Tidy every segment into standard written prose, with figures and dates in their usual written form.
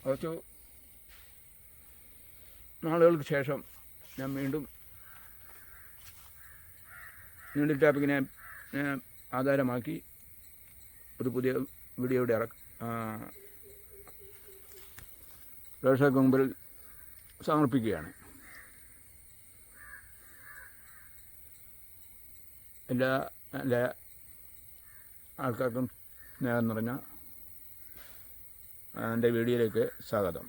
കുറച്ച് നാളുകൾക്ക് ശേഷം ഞാൻ വീണ്ടും നീഡിൽ ടാപ്പിങ്ങിനെ ആധാരമാക്കി ഒരു പുതിയ വീഡിയോയുടെ പ്രേക്ഷകർക്ക് മുമ്പിൽ സമർപ്പിക്കുകയാണ്. എല്ലാ ആൾക്കാർക്കും സ്നേഹം നിറഞ്ഞ എൻ്റെ വീഡിയോയിലേക്ക് സ്വാഗതം.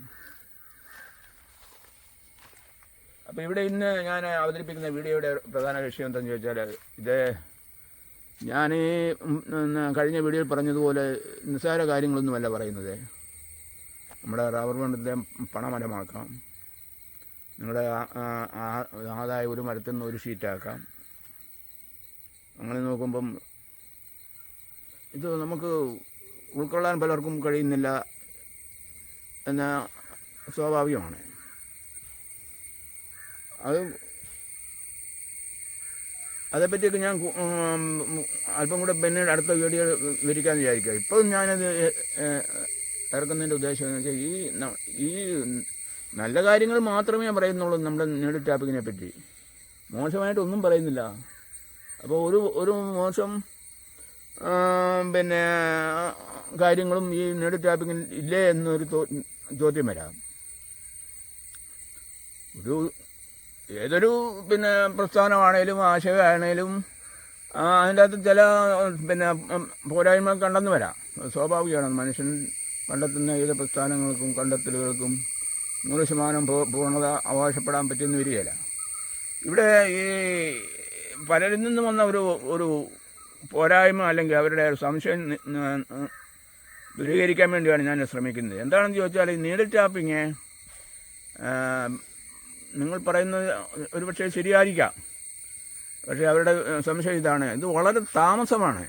അപ്പോൾ ഇവിടെ ഇന്ന് ഞാൻ അവതരിപ്പിക്കുന്ന വീഡിയോയുടെ പ്രധാന വിഷയം എന്താണെന്ന് ചോദിച്ചാൽ, ഇത് ഞാൻ കഴിഞ്ഞ വീഡിയോയിൽ പറഞ്ഞതുപോലെ നിസ്സാര കാര്യങ്ങളൊന്നുമല്ല പറയുന്നത്. നമ്മുടെ റബ്ബർ ബോണ്ടിൻ്റെ പണമരമാക്കാം, നിങ്ങളുടെ ആദായ ഒരു മരത്തിൽ നിന്ന് ഒരു ഷീറ്റാക്കാം. അങ്ങനെ നോക്കുമ്പം ഇത് നമുക്ക് ഉൾക്കൊള്ളാൻ പലർക്കും കഴിയുന്നില്ല എന്ന സ്വാഭാവികമാണ്. അതേപ്പറ്റിയൊക്കെ ഞാൻ അല്പം കൂടെ പിന്നീട് അടുത്ത വീഡിയോ വിവരിക്കാമെന്ന് വിചാരിക്കുക. ഇപ്പോൾ ഞാനത് ഇറക്കുന്നതിൻ്റെ ഉദ്ദേശം എന്ന് വെച്ചാൽ ഈ നല്ല കാര്യങ്ങൾ മാത്രമേ പറയുന്നുള്ളൂ നമ്മുടെ നീഡിൽ ടാപ്പിങ്ങിനെ പറ്റി. മോശമായിട്ടൊന്നും പറയുന്നില്ല. അപ്പോൾ ഒരു മോശം പിന്നെ കാര്യങ്ങളും ഈ നീഡിൽ ടാപ്പിങ്ങിൽ ഇല്ലേ എന്നൊരു ചോദ്യം വരാം. ഏതൊരു പിന്നെ പ്രസ്ഥാനമാണേലും ആശയമാണേലും അതിൻ്റെ അകത്ത് ചില പിന്നെ പോരായ്മ കണ്ടെന്ന് വരാം. സ്വാഭാവികമാണ്. മനുഷ്യൻ കണ്ടെത്തുന്ന ഏത് പ്രസ്ഥാനങ്ങൾക്കും കണ്ടെത്തലുകൾക്കും 100% പൂർണ്ണത അവകാശപ്പെടാൻ പറ്റുന്ന വരികയില്ല. ഇവിടെ ഈ പലരിൽ നിന്നും വന്ന ഒരു പോരായ്മ അല്ലെങ്കിൽ അവരുടെ സംശയം ദൂരീകരിക്കാൻ വേണ്ടിയാണ് ഞാൻ ശ്രമിക്കുന്നത്. എന്താണെന്ന് ചോദിച്ചാൽ, ഈ നീഡിൽ ടാപ്പിങ് നിങ്ങൾ പറയുന്നത് ഒരുപക്ഷെ ശരിയായിരിക്കാം. പക്ഷേ അവരുടെ സംശയം ഇതാണ്: ഇത് വളരെ താമസമാണ്.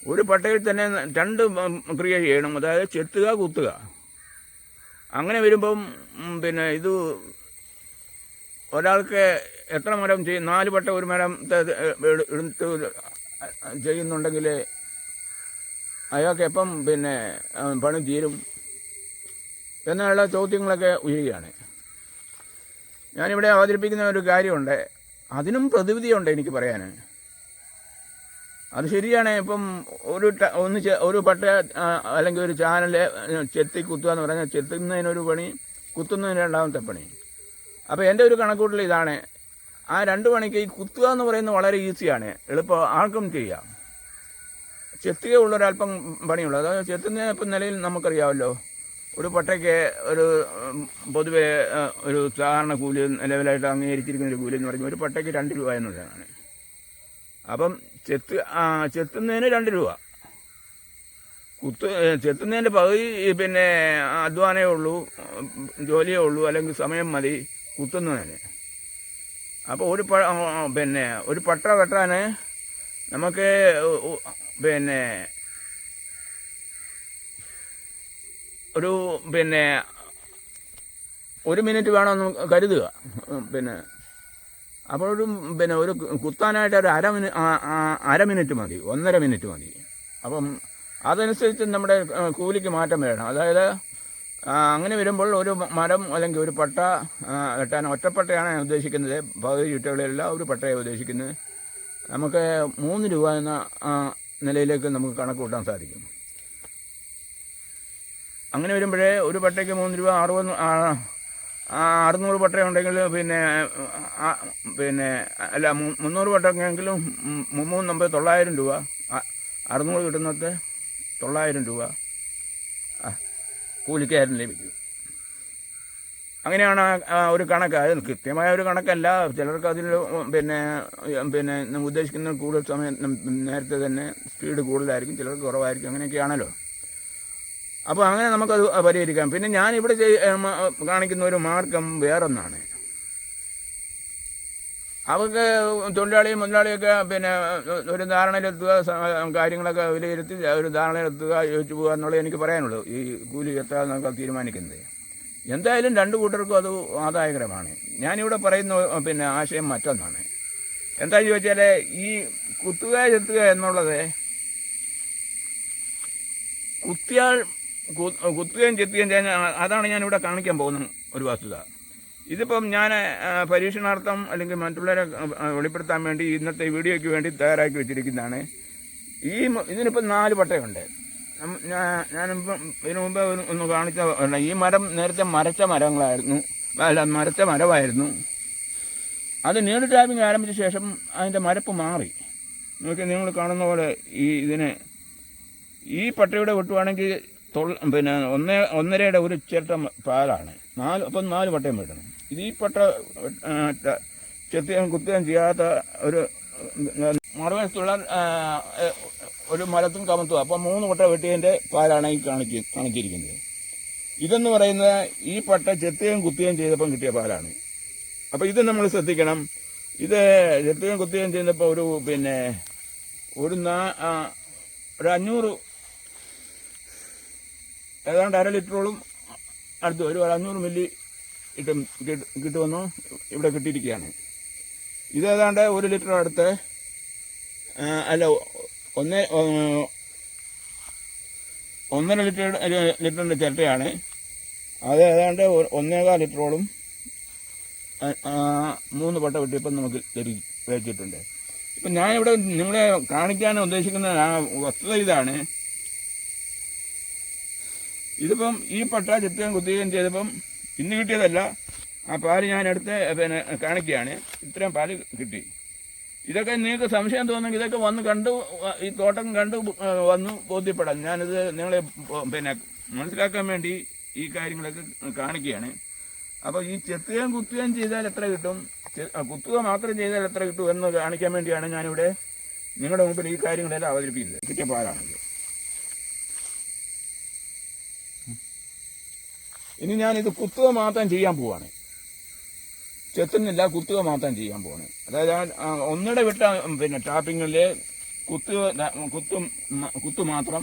ഒരു പട്ടയിൽ തന്നെ 2 ക്രിയ ചെയ്യണം. അതായത് ചെത്തുക, കുത്തുക. അങ്ങനെ വരുമ്പം പിന്നെ ഇത് ഒരാൾക്ക് എത്ര മരം 4 പട്ട ഒരു മരം എടുത്ത് ചെയ്യുന്നുണ്ടെങ്കിൽ അയാൾക്ക് എപ്പം പിന്നെ പണി തീരും എന്നുള്ള ചോദ്യങ്ങളൊക്കെ ഉയരുകയാണ്. ഞാനിവിടെ അവതരിപ്പിക്കുന്ന ഒരു കാര്യമുണ്ട്, അതിനും പ്രതിവിധിയുണ്ട് എനിക്ക് പറയാൻ. അത് ശരിയാണ്. ഇപ്പം ഒരു പട്ട അല്ലെങ്കിൽ ഒരു ചാനൽ ചെത്തി കുത്തുക എന്ന് പറഞ്ഞാൽ ചെത്തുന്നതിനൊരു പണി, കുത്തുന്നതിന് 2ാമത്തെ പണി. അപ്പോൾ എൻ്റെ ഒരു കണക്കൂട്ടൽ ഇതാണ്: ആ 2 പണിക്ക് ഈ കുത്തുക എന്ന് പറയുന്നത് വളരെ ഈസിയാണ്, എളുപ്പം, ആർക്കും ചെയ്യാം. ചെത്തുക ഉള്ളൊരല്പം പണിയുള്ളൂ. അതായത് ചെത്തുന്ന ഇപ്പം നിലയിൽ നമുക്കറിയാമല്ലോ, ഒരു പട്ടയ്ക്ക് ഒരു പൊതുവെ ഒരു സാധാരണ കൂലി ലെവലായിട്ട് അംഗീകരിച്ചിരിക്കുന്ന ഒരു കൂലി എന്ന് പറഞ്ഞാൽ ഒരു പട്ടയ്ക്ക് 2 രൂപ എന്നുള്ളതാണ്. അപ്പം ചെത്തുന്നതിന് 2 രൂപ, ചെത്തുന്നതിൻ്റെ പകുതി പിന്നെ അധ്വാനമേ ഉള്ളൂ, ജോലിയേ ഉള്ളൂ, അല്ലെങ്കിൽ സമയം മതി കുത്തുന്നതിന്. അപ്പോൾ ഒരു പട്ട വെട്ടാൻ നമുക്ക് പിന്നെ ഒരു മിനിറ്റ് വേണമെന്ന് കരുതുക. അപ്പോൾ ഒരു കുത്താനായിട്ട് ഒരു അര മിനിറ്റ് മതി, 1.5 മിനിറ്റ് മതി. അപ്പം അതനുസരിച്ച് നമ്മുടെ കൂലിക്ക് മാറ്റം വരണം. അതായത് അങ്ങനെ വരുമ്പോൾ ഒരു മരം അല്ലെങ്കിൽ ഒരു പട്ട വെട്ടാൻ ഒറ്റപ്പട്ടയാണ് ഞാൻ ഉദ്ദേശിക്കുന്നത്, പകുതി ചുറ്റുകളിലല്ല, ഒരു പട്ടയാണ് ഉദ്ദേശിക്കുന്നത്. നമുക്ക് 3 രൂപ എന്ന നിലയിലേക്ക് നമുക്ക് കണക്ക് കൂട്ടാൻ സാധിക്കും. അങ്ങനെ വരുമ്പോഴേ ഒരു പട്ടയ്ക്ക് 3 രൂപ, 600 പട്ടയുണ്ടെങ്കിൽ പിന്നെ അല്ല 300 പട്ടക്കെങ്കിലും 390 900 രൂപ, 600 കിട്ടുന്നത് 900 രൂപ കൂലിക്കാരൻ ലഭിക്കും. അങ്ങനെയാണ് ഒരു കണക്ക്. അത് കൃത്യമായ ഒരു കണക്കല്ല. ചിലർക്ക് അതിൽ പിന്നെ ഉദ്ദേശിക്കുന്ന കൂടുതൽ സമയം നേരത്തെ തന്നെ സ്പീഡ് കൂടുതലായിരിക്കും, ചിലർക്ക് കുറവായിരിക്കും. അങ്ങനെയൊക്കെയാണല്ലോ. അപ്പോൾ അങ്ങനെ നമുക്കത് പരിഹരിക്കാം. പിന്നെ ഞാനിവിടെ കാണിക്കുന്ന ഒരു മാർഗം വേറൊന്നാണ്. അവർക്ക് തൊഴിലാളിയും മുതലാളിയൊക്കെ പിന്നെ ഒരു ധാരണയിലെത്തുക, കാര്യങ്ങളൊക്കെ വിലയിരുത്തി ഒരു ധാരണയിലെത്തുക, ചോദിച്ചു പോകുക എന്നുള്ളത് എനിക്ക് പറയാനുള്ളൂ. ഈ കൂലി എത്ര നമുക്ക് തീരുമാനിക്കുന്നത് എന്തായാലും 2 കൂട്ടർക്കും അത് ആദായകരമാണ്. ഞാനിവിടെ പറയുന്ന ആശയം മറ്റൊന്നാണ്. എന്താണെന്ന് ചോദിച്ചാൽ, ഈ കുത്തുക ചെത്തുക എന്നുള്ളത് കുത്തിയാൽ കുത്തുകയും ചെത്തുകയും ചെയ്യുന്ന അതാണ് ഞാനിവിടെ കാണിക്കാൻ പോകുന്ന ഒരു വസ്തുത. ഇതിപ്പം ഞാൻ പരീക്ഷണാർത്ഥം അല്ലെങ്കിൽ മറ്റുള്ളവരെ വെളിപ്പെടുത്താൻ വേണ്ടി ഇന്നത്തെ വീഡിയോയ്ക്ക് വേണ്ടി തയ്യാറാക്കി വെച്ചിരിക്കുന്നതാണ്. ഇതിനിപ്പം 4 പട്ടയുണ്ട്. ഞാനിപ്പം ഇതിനു മുമ്പ് ഒന്ന് കാണിച്ച ഈ മരം നേരത്തെ മരച്ച മരമായിരുന്നു. അത് നീഡ് ടാപ്പിംഗ് ആരംഭിച്ച ശേഷം അതിൻ്റെ മരപ്പ് മാറി. നോക്കി നിങ്ങൾ കാണുന്ന പോലെ ഈ പട്ടയുടെ വെട്ടുവാണെങ്കിൽ പിന്നെ 1.5 ഒരു ചിരട്ട പാലാണ്. 4 പട്ടയും വെട്ടണം. ഈ പട്ട ചെത്തുകയും കുത്തുകയും ചെയ്യാത്ത ഒരു മറുവശത്തുള്ള ഒരു മരത്തും കമത്തുക. അപ്പം 3 പട്ട വെട്ടിയതിൻ്റെ പാലാണ് ഈ കാണിച്ചിരിക്കുന്നത്. ഇതെന്ന് പറയുന്നത് ഈ പട്ട ചെത്തുകയും കുത്തുകയും ചെയ്തപ്പം കിട്ടിയ പാലാണ്. അപ്പോൾ ഇത് നമ്മൾ ശ്രദ്ധിക്കണം. ഇത് ചെത്തുകയും കുത്തുകയും ചെയ്യുന്നപ്പോൾ ഒരു 500 ഏതാണ്ട് 1/2 ലിറ്ററോളം അടുത്ത് ഒരു 500 മില്ലി കിട്ടുമെന്ന് ഇവിടെ കിട്ടിയിരിക്കുകയാണ്. ഇതേതാണ്ട് 1 ലിറ്റർ അടുത്ത് അല്ല 1.5 ലിറ്ററിൻ്റെ ചിരട്ടയാണ്. അത് ഏതാണ്ട് 1.25 ലിറ്ററോളം 3 പട്ട വെട്ടിയപ്പം നമുക്ക് ലഭിച്ചിട്ടുണ്ട്. ഇപ്പം ഞാനിവിടെ നിങ്ങളെ കാണിക്കാൻ ഉദ്ദേശിക്കുന്ന വസ്തുത ഇതാണ്. ഇതിപ്പം ഈ പട്ട ചെത്തുകയും കുത്തുകയും ചെയ്തപ്പം ഇന്ന് കിട്ടിയതല്ല. ആ പാല് ഞാനെടുത്ത് കാണിക്കുകയാണ്. ഇത്രയും പാല് കിട്ടി. ഇതൊക്കെ നിങ്ങൾക്ക് സംശയം തോന്നുമെങ്കിൽ ഇതൊക്കെ വന്ന് കണ്ടു, ഈ തോട്ടം കണ്ടു വന്ന് ബോധ്യപ്പെടാം. ഞാനിത് നിങ്ങളെ മനസ്സിലാക്കാൻ വേണ്ടി ഈ കാര്യങ്ങളൊക്കെ കാണിക്കുകയാണ്. അപ്പോൾ ഈ ചെത്തുകയും കുത്തുകയും ചെയ്താൽ എത്ര കിട്ടും, കുത്തുക മാത്രം ചെയ്താൽ എത്ര കിട്ടും എന്ന് കാണിക്കാൻ വേണ്ടിയാണ് ഞാനിവിടെ നിങ്ങളുടെ മുമ്പിൽ ഈ കാര്യങ്ങളെല്ലാം അവതരിപ്പിക്കുന്നത്. കിട്ടിയ പാലാണത്. ഇനി ഞാനിത് കുത്തുക മാത്രം ചെയ്യാൻ പോവാണ്. ചെത്തുന്നില്ല, കുത്തുക മാത്രം ചെയ്യാൻ പോവാണ്. അതായത് ഒന്നിടെ വിട്ട ടാപ്പിങ്ങിൽ കുത്തു മാത്രം,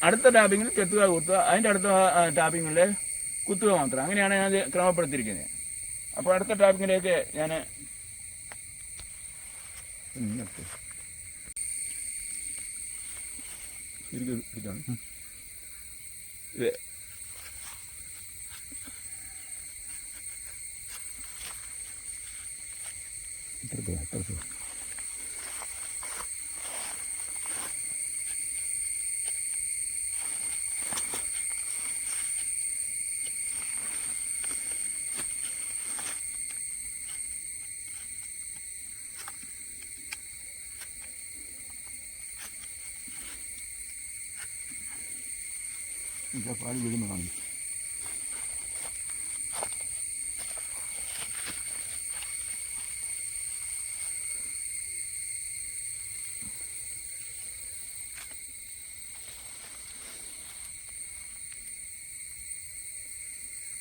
അടുത്ത ടാപ്പിങ്ങിൽ ചെത്തുക കുത്തുക, അതിൻ്റെ അടുത്ത ടാപ്പിങ്ങിൽ കുത്തുക മാത്രം. അങ്ങനെയാണ് ഞാൻ ക്രമപ്പെടുത്തിയിരിക്കുന്നത്. അപ്പോൾ അടുത്ത ടാപ്പിങ്ങിലേക്ക് ഞാൻ പാല് വീഴുന്ന കാണും.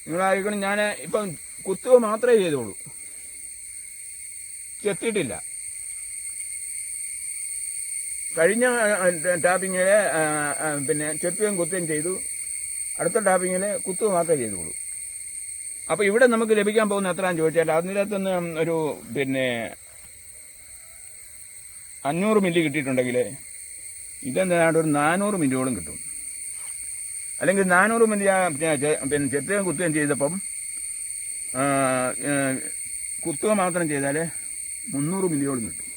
നിങ്ങളായിരിക്കണം. ഞാൻ ഇപ്പം കുത്തുക മാത്രമേ ചെയ്തോളൂ, ചെത്തിയിട്ടില്ല. കഴിഞ്ഞ ടാപ്പിങ്ങിൽ ചെത്തുകയും കുത്തുകയും ചെയ്തു. അടുത്ത ടാപ്പിങ്ങിൽ കുത്തുക മാത്രമേ ചെയ്തോളൂ. അപ്പോൾ ഇവിടെ നമുക്ക് ലഭിക്കാൻ പോകുന്ന എത്രയാണെന്ന് ചോദിച്ചാൽ അതിനകത്തുനിന്ന് ഒരു 500 മില്ലി കിട്ടിയിട്ടുണ്ടെങ്കിൽ ഇതെന്താണ് ഒരു 400 മില്ലിയോളം കിട്ടും. അല്ലെങ്കിൽ 400 മില്ലി ചെത്തുകയും കുത്തുകയും ചെയ്തപ്പം കുത്തുക മാത്രം ചെയ്താൽ 300 മില്ലിയോളം കിട്ടും.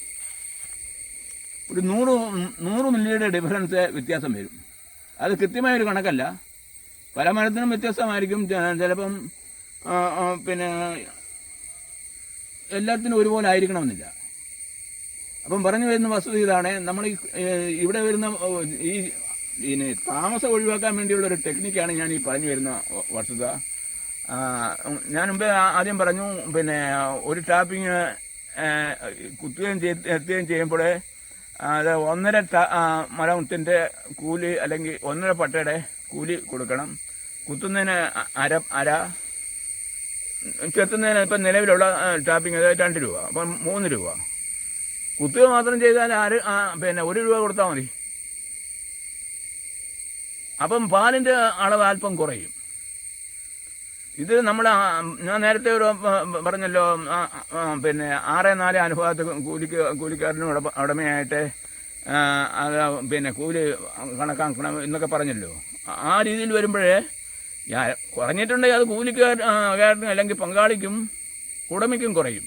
ഒരു 100 മില്ലിയുടെ ഡിഫറൻസ് വ്യത്യാസം വരും. അത് കൃത്യമായൊരു കണക്കല്ല. പല മരത്തിനും വ്യത്യസ്തമായിരിക്കും. ചിലപ്പം എല്ലാത്തിനും ഒരുപോലെ ആയിരിക്കണമെന്നില്ല. അപ്പം പറഞ്ഞു വരുന്ന വസ്തുത ഇതാണ്. നമ്മൾ ഇവിടെ വരുന്ന ഈ താമസം ഒഴിവാക്കാൻ വേണ്ടിയുള്ള ഒരു ടെക്നിക്കാണ് ഞാൻ ഈ പറഞ്ഞു വരുന്ന വസ്തുത. ഞാൻ മുമ്പേ ആദ്യം പറഞ്ഞു, ഒരു ടാപ്പിങ് കുത്തുകയും എത്തുകയും ചെയ്യുമ്പോൾ അത് 1.5 മരത്തിൻ്റെ കൂലി അല്ലെങ്കിൽ 1.5 പട്ടയുടെ കൂലി കൊടുക്കണം. കുത്തുന്നതിന് അര, ചെത്തുന്നതിന് ഇപ്പം നിലവിലുള്ള ടാപ്പിങ് 2 രൂപ, അപ്പം 3 രൂപ. കുത്തുക മാത്രം ചെയ്താൽ 1 രൂപ കൊടുത്താൽ മതി. അപ്പം പാലിൻ്റെ അളവ് അല്പം കുറയും. ഇത് ഞാൻ നേരത്തെ ഒരു പറഞ്ഞല്ലോ, 6:4 അനുപാതത്തിൽ കൂലിക്കാരനും ഉടമയായിട്ട് അത് പിന്നെ കൂലി കണക്കാക്കണം എന്നൊക്കെ പറഞ്ഞല്ലോ. ആ രീതിയിൽ വരുമ്പോഴേ കുറഞ്ഞിട്ടുണ്ടെങ്കിൽ അത് കൂലിക്കാരനും അല്ലെങ്കിൽ പങ്കാളിക്കും ഉടമയ്ക്കും കുറയും.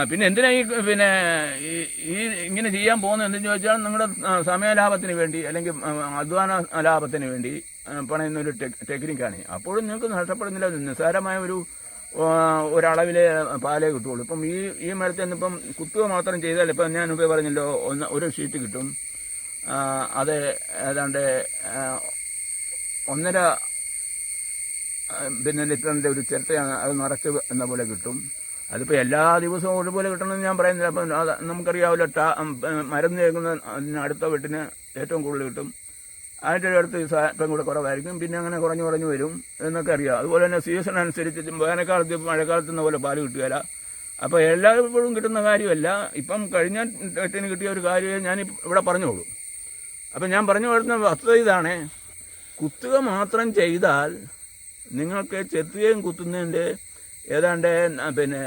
പിന്നെ എന്തിനാ പിന്നെ ഈ ഇങ്ങനെ ചെയ്യാൻ പോകുന്നത് എന്തെന്ന് ചോദിച്ചാൽ നിങ്ങളുടെ സമയലാഭത്തിന് വേണ്ടി അല്ലെങ്കിൽ അധ്വാന ലാഭത്തിന് വേണ്ടി പണിയുന്നൊരു ടെക്നിക്കാണ്. അപ്പോഴും നിങ്ങൾക്ക് നഷ്ടപ്പെടുന്നില്ല. നിസ്സാരമായ ഒരളവിലെ പാലേ കിട്ടുള്ളൂ. ഇപ്പം ഈ മരത്തിൽ നിന്നിപ്പം കുത്തുക മാത്രം ചെയ്താൽ ഇപ്പം ഞാൻ മുമ്പേ പറഞ്ഞല്ലോ ഒരു ഷീറ്റ് കിട്ടും. അത് ഏതാണ്ട് 1.5 പിന്നെ ലിറ്ററിൻ്റെ ഒരു ചിരട്ടയാണ്, അത് നിറച്ച് എന്ന പോലെ കിട്ടും. അതിപ്പോൾ എല്ലാ ദിവസവും ഒരുപോലെ കിട്ടണമെന്ന് ഞാൻ പറയുന്നില്ല. അപ്പം നമുക്കറിയാമല്ലോ, മരുന്ന് കേൾക്കുന്ന അടുത്ത വീട്ടിന് ഏറ്റവും കൂടുതൽ കിട്ടും, അതിൻ്റെ അടുത്ത് ഇപ്പം കൂടെ കുറവായിരിക്കും, പിന്നെ അങ്ങനെ കുറഞ്ഞു വരും എന്നൊക്കെ അറിയാം. അതുപോലെ തന്നെ സീസൺ അനുസരിച്ച് വേനൽക്കാലത്ത് മഴക്കാലത്ത് പോലെ പാല് കിട്ടുകയില്ല. അപ്പോൾ എല്ലായ്പ്പോഴും കിട്ടുന്ന കാര്യമല്ല. ഇപ്പം കഴിഞ്ഞ എട്ടിന് കിട്ടിയ ഒരു കാര്യമേ ഞാൻ ഇവിടെ പറഞ്ഞോളൂ. അപ്പം ഞാൻ പറഞ്ഞു വരുന്ന വസ്തുത ഇതാണ്: കുത്തുക മാത്രം ചെയ്താൽ നിങ്ങൾക്ക് ചെത്തുകയും കുത്തുന്നതിൻ്റെ ഏതാണ്ട് പിന്നെ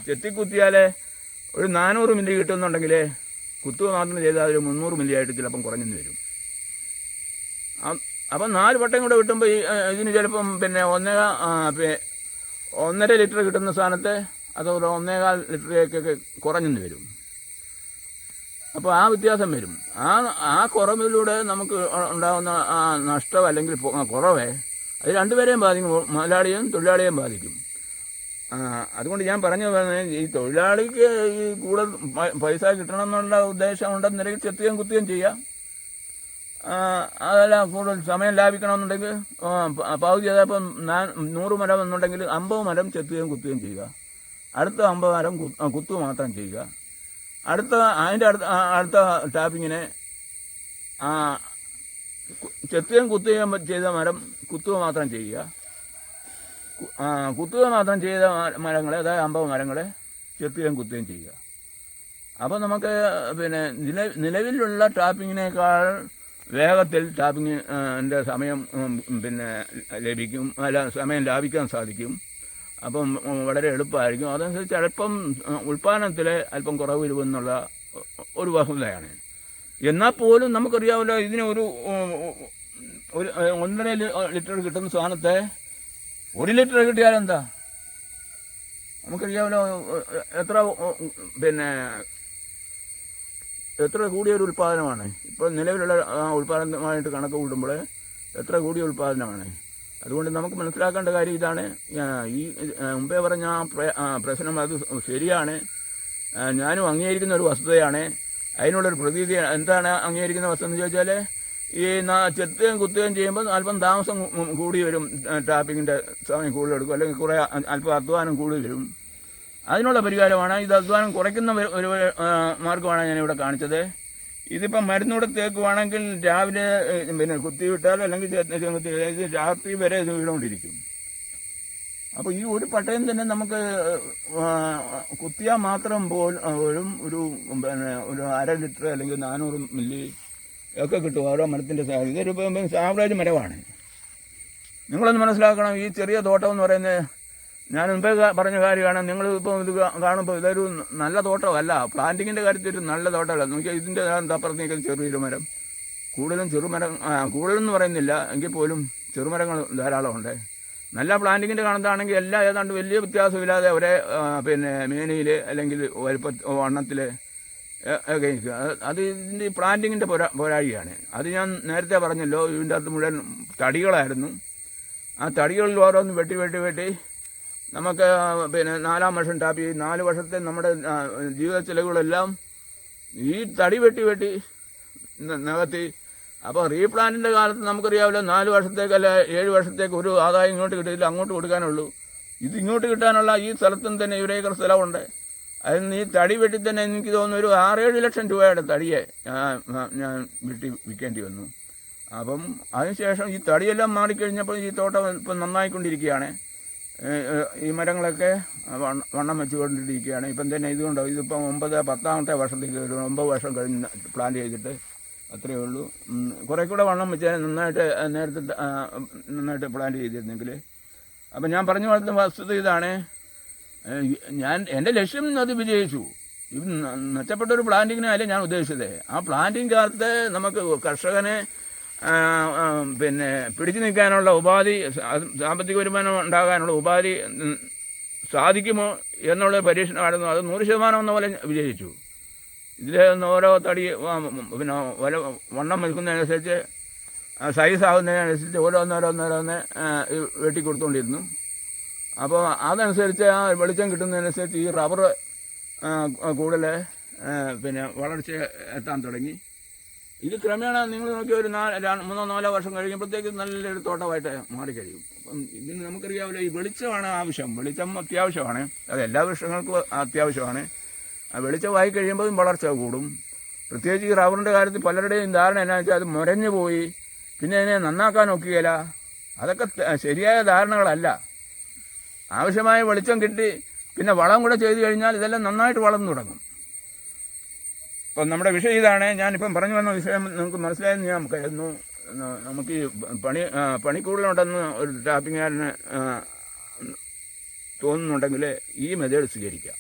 ചെത്തിക്കുത്തിയാൽ ഒരു 400 മില്ലി കിട്ടുന്നുണ്ടെങ്കിൽ കുത്തുക മാത്രം ചെയ്താൽ ഒരു 300 മില്ലി ആയിട്ട് ചിലപ്പം കുറഞ്ഞെന്ന് വരും. അപ്പം 4 വട്ടം കൂടെ കിട്ടുമ്പോൾ ഇതിന് ചിലപ്പം പിന്നെ 1.5 ലിറ്റർ കിട്ടുന്ന സ്ഥാനത്ത് അതുപോലെ 1.25 ലിറ്ററിലേക്കൊക്കെ കുറഞ്ഞെന്ന് വരും. അപ്പോൾ ആ വ്യത്യാസം വരും. ആ കുറവിലൂടെ നമുക്ക് ഉണ്ടാകുന്ന നഷ്ടം അല്ലെങ്കിൽ കുറവേ അത് രണ്ടുപേരെയും ബാധിക്കും, മുതലാളിയെയും തൊഴിലാളിയെയും ബാധിക്കും. അതുകൊണ്ട് ഞാൻ പറഞ്ഞു പറഞ്ഞത്, ഈ തൊഴിലാളിക്ക് ഈ കൂടുതൽ പൈസ കിട്ടണം എന്നുള്ള ഉദ്ദേശം ഉണ്ടെന്നുണ്ടെങ്കിൽ ചെത്തുകയും കുത്തുകയും ചെയ്യാം. അതല്ല കൂടുതൽ സമയം ലാഭിക്കണമെന്നുണ്ടെങ്കിൽ പകുതി ചെയ്തപ്പം 100 മരം എന്നുണ്ടെങ്കിൽ 50 മരം ചെത്തുകയും കുത്തുകയും ചെയ്യുക. അടുത്ത 50 മരം കുത്തുക മാത്രം ചെയ്യുക. അതിൻ്റെ അടുത്ത ടാപ്പിങ്ങിനെ ചെത്തുകയും കുത്തുകയും ചെയ്ത മരം കുത്തുക മാത്രം ചെയ്യുക. കുത്തുക മാത്രം ചെയ്ത മരങ്ങളെ, അതായത് 50 മരങ്ങളെ ചെത്തുകയും കുത്തുകയും ചെയ്യുക. അപ്പോൾ നമുക്ക് പിന്നെ നിലവിലുള്ള ടാപ്പിങ്ങിനേക്കാൾ വേഗത്തിൽ ടാപ്പിങ്ങിൻ്റെ സമയം പിന്നെ ലഭിക്കും, സമയം ലാഭിക്കാൻ സാധിക്കും. അപ്പം വളരെ എളുപ്പമായിരിക്കും. അതനുസരിച്ച് അല്പം ഉൽപ്പാദനത്തിൽ അല്പം കുറവ് വരുമെന്നുള്ള ഒരു വസ്തുതയാണ്. എന്നാൽ പോലും നമുക്കറിയാമല്ലോ, ഇതിന് ഒരു 1.5 ലിറ്റർ കിട്ടുന്ന സാധനത്തെ 1 ലിറ്റർ കിട്ടിയാലെന്താ? നമുക്കറിയാമല്ലോ എത്ര കൂടിയൊരു ഉൽപ്പാദനമാണ് ഇപ്പോൾ നിലവിലുള്ള ഉൽപ്പാദനമായിട്ട് കണക്ക് കൂട്ടുമ്പോൾ എത്ര കൂടിയ ഉൽപ്പാദനമാണ്. അതുകൊണ്ട് നമുക്ക് മനസ്സിലാക്കേണ്ട കാര്യം ഇതാണ്. ഈ മുമ്പേ പറഞ്ഞ പ്രശ്നം അത് ശരിയാണ്, ഞാനും അംഗീകരിക്കുന്ന ഒരു വസ്തുതയാണ്. അതിനുള്ളൊരു പ്രതീതി എന്താണ് അംഗീകരിക്കുന്ന വസ്തുത എന്ന് ചോദിച്ചാൽ, ഈ ചെത്തുകയും കുത്തുകയും ചെയ്യുമ്പോൾ അല്പം താമസം കൂടി വരും, ടാപ്പിങ്ങിൻ്റെ സമയം കൂടുതൽ എടുക്കും, അല്ലെങ്കിൽ കുറേ അല്പം അധ്വാനം കൂടുതൽ വരും. അതിനുള്ള പരിഹാരമാണ് ഇത്. അധ്വാനം കുറയ്ക്കുന്ന ഒരു മാർഗമാണ് ഞാനിവിടെ കാണിച്ചത്. ഇതിപ്പം മരുന്നൂടെ തേക്കുവാണെങ്കിൽ രാവിലെ പിന്നെ കുത്തിവിട്ടാൽ അല്ലെങ്കിൽ ഇത് രാത്രി വരെ ഇത് വീണുകൊണ്ടിരിക്കും. അപ്പോൾ ഈ ഒരു പട്ടയം തന്നെ നമുക്ക് കുത്തിയാൽ മാത്രം പോലും ഒരു പിന്നെ ഒരു 1/2 ലിറ്റർ അല്ലെങ്കിൽ 400 മില്ലി ഒക്കെ കിട്ടും ഓരോ മരത്തിൻ്റെ. ഇതൊരു ആവറേജ് മരമാണ്. നിങ്ങളൊന്ന് മനസ്സിലാക്കണം, ഈ ചെറിയ തോട്ടം എന്ന് പറയുന്നത് ഞാൻ മുമ്പേ പറഞ്ഞ കാര്യമാണ്. നിങ്ങൾ ഇപ്പോൾ ഇത് കാണുമ്പോൾ ഇതൊരു നല്ല തോട്ടമല്ല, പ്ലാന്റിങ്ങിൻ്റെ കാര്യത്തിൽ ഒരു നല്ല തോട്ടമല്ല. നോക്കിയാൽ ഇതിൻ്റെ അപ്പുറത്തേക്ക് ചെറിയൊരു മരം, കൂടുതലെന്ന് പറയുന്നില്ല എങ്കിൽ പോലും ചെറുമരങ്ങൾ ധാരാളമുണ്ട്. നല്ല പ്ലാന്റിങ്ങിൻ്റെ കാണുന്നതാണെങ്കിൽ എല്ലാം ഏതാണ്ട് വലിയ വ്യത്യാസമില്ലാതെ ഒരേ പിന്നെ മേനയിൽ അല്ലെങ്കിൽ വണ്ണത്തിൽ ഒക്കെ നിൽക്കുക. അത് ഇതിൻ്റെ ഈ പ്ലാന്റിങ്ങിൻ്റെ പോരാഴിയാണ്. അത് ഞാൻ നേരത്തെ പറഞ്ഞല്ലോ, ഇതിൻ്റെ അകത്ത് മുഴുവൻ തടികളായിരുന്നു. ആ തടികളിൽ ഓരോന്ന് വെട്ടി നമുക്ക് പിന്നെ 4-ാം വർഷം ടാപ്പ് ചെയ്യും. 4 വർഷത്തെ നമ്മുടെ ജീവിത ചെലവുകളെല്ലാം ഈ തടി വെട്ടി നികത്തി. അപ്പോൾ റീപ്ലാന്റിൻ്റെ കാലത്ത് നമുക്കറിയാമല്ലോ, 4 വർഷത്തേക്കല്ല 7 വർഷത്തേക്ക് ഒരു ആദായം ഇങ്ങോട്ട് കിട്ടിയില്ല, അങ്ങോട്ട് കൊടുക്കാനുള്ളൂ. ഇത് ഇങ്ങോട്ട് കിട്ടാനുള്ള ഈ സ്ഥലത്തും തന്നെ 1 ഏക്കർ സ്ഥലമുണ്ട്. അതിന് ഈ തടി വെട്ടി തന്നെ എനിക്ക് തോന്നുന്നു ഒരു 6-7 ലക്ഷം രൂപയുടെ തടിയെ ഞാൻ വെട്ടി വിൽക്കേണ്ടി വന്നു. അപ്പം അതിനുശേഷം ഈ തടിയെല്ലാം മാറിക്കഴിഞ്ഞപ്പോൾ ഈ തോട്ടം ഇപ്പം നന്നായിക്കൊണ്ടിരിക്കുകയാണ്. ഈ മരങ്ങളൊക്കെ വണ്ണം വെച്ചുകൊണ്ടിരിക്കുകയാണ്. ഇപ്പം തന്നെ ഇതുകൊണ്ടോ, ഇതിപ്പം 10-ാമത്തെ വർഷത്തേക്ക് ഒരു 9 വർഷം കഴിഞ്ഞ് പ്ലാൻ ചെയ്തിട്ട് അത്രയേ ഉള്ളൂ. കുറേ കൂടെ വണ്ണം വെച്ചാൽ നന്നായിട്ട് പ്ലാൻ ചെയ്തിരുന്നെങ്കിൽ. അപ്പം ഞാൻ പറഞ്ഞു വളർത്തുന്ന വസ്തുത ഇതാണ്. എൻ്റെ ലക്ഷ്യം അത് വിജയിച്ചു. ഇത് മെച്ചപ്പെട്ട ഒരു പ്ലാന്റിങ്ങിനല്ല ഞാൻ ഉദ്ദേശിച്ചത്. ആ പ്ലാന്റിങ് കാലത്ത് നമുക്ക് കർഷകനെ പിന്നെ പിടിച്ചു നിൽക്കാനുള്ള ഉപാധി, സാമ്പത്തിക വരുമാനം ഉണ്ടാകാനുള്ള ഉപാധി സാധിക്കുമോ എന്നുള്ള പരീക്ഷണമായിരുന്നു. അത് 100% എന്ന പോലെ വിജയിച്ചു. ഇതിൽ ഓരോ തടി പിന്നെ വണ്ണം വെക്കുന്നതിനനുസരിച്ച് സൈസ് ആകുന്നതിനനുസരിച്ച് ഓരോന്നോരോന്നോരോന്ന് വെട്ടിക്കൊടുത്തുകൊണ്ടിരുന്നു. അപ്പോൾ അതനുസരിച്ച് ആ വെളിച്ചം കിട്ടുന്നതിനനുസരിച്ച് ഈ റബ്ബർ കൂടുതൽ പിന്നെ വളർച്ച എത്താൻ തുടങ്ങി. ഇത് ക്രമേണ നിങ്ങൾ നോക്കി ഒരു 3-4 വർഷം കഴിയുമ്പോഴത്തേക്ക് നല്ലൊരു തോട്ടമായിട്ട് മാറിക്കഴിയും. അപ്പം ഇതിന് നമുക്കറിയാമല്ലോ, ഈ വെളിച്ചമാണ് ആവശ്യം. വെളിച്ചം അത്യാവശ്യമാണ്, അത് എല്ലാ വൃക്ഷങ്ങൾക്കും അത്യാവശ്യമാണ്. ആ വെളിച്ചമായി കഴിയുമ്പോഴും വളർച്ച കൂടും. പ്രത്യേകിച്ച് ഈ റബ്ബറിൻ്റെ കാര്യത്തിൽ പലരുടെയും ധാരണ എന്നാ വെച്ചാൽ അത് മുരഞ്ഞു പോയി, പിന്നെ അതിനെ നന്നാക്കാൻ ഒക്കുകയില്ല. അതൊക്കെ ശരിയായ ധാരണകളല്ല. ആവശ്യമായ വെളിച്ചം കിട്ടി പിന്നെ വളം കൂടെ ചെയ്തു കഴിഞ്ഞാൽ ഇതെല്ലാം നന്നായിട്ട് വളർന്നു തുടങ്ങും. അപ്പം നമ്മുടെ വിഷയം ഇതാണ്. ഞാനിപ്പം പറഞ്ഞു വന്ന വിഷയം നിങ്ങൾക്ക് മനസ്സിലായെന്ന് ഞാൻ കരുതുന്നു. നമുക്ക് ഈ പണിക്കൂടുതലുണ്ടെന്ന് ഒരു ടാപ്പിങ്ങുകാരന് തോന്നുന്നുണ്ടെങ്കിൽ ഈ മെത്തേഡ് സ്വീകരിക്കാം.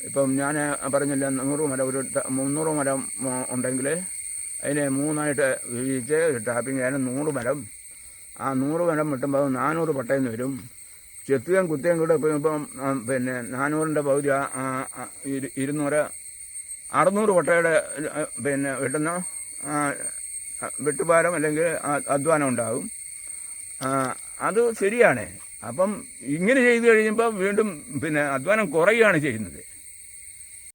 ഇപ്പം ഞാൻ പറഞ്ഞില്ല, 100 മരം ഒരു 300 മരം ഉണ്ടെങ്കിൽ അതിനെ 3ആയിട്ട് വിഭജിച്ച് ടാപ്പിങ്ങുകാരൻ 100 മരം, ആ 100 മരം വെട്ടുമ്പോൾ 400 പട്ടയെന്ന് വരും. ചെത്തുകയും കുത്തുകയും കൂടെ ഇപ്പം പിന്നെ 400ൻ്റെ പകുതി 200 600 പട്ടയുടെ പിന്നെ വെട്ടുന്ന വെട്ടുഭാരം അല്ലെങ്കിൽ അധ്വാനം ഉണ്ടാകും. അത് ശരിയാണ്. അപ്പം ഇങ്ങനെ ചെയ്ത് കഴിയുമ്പോൾ വീണ്ടും പിന്നെ അധ്വാനം കുറയുകയാണ് ചെയ്യുന്നത്.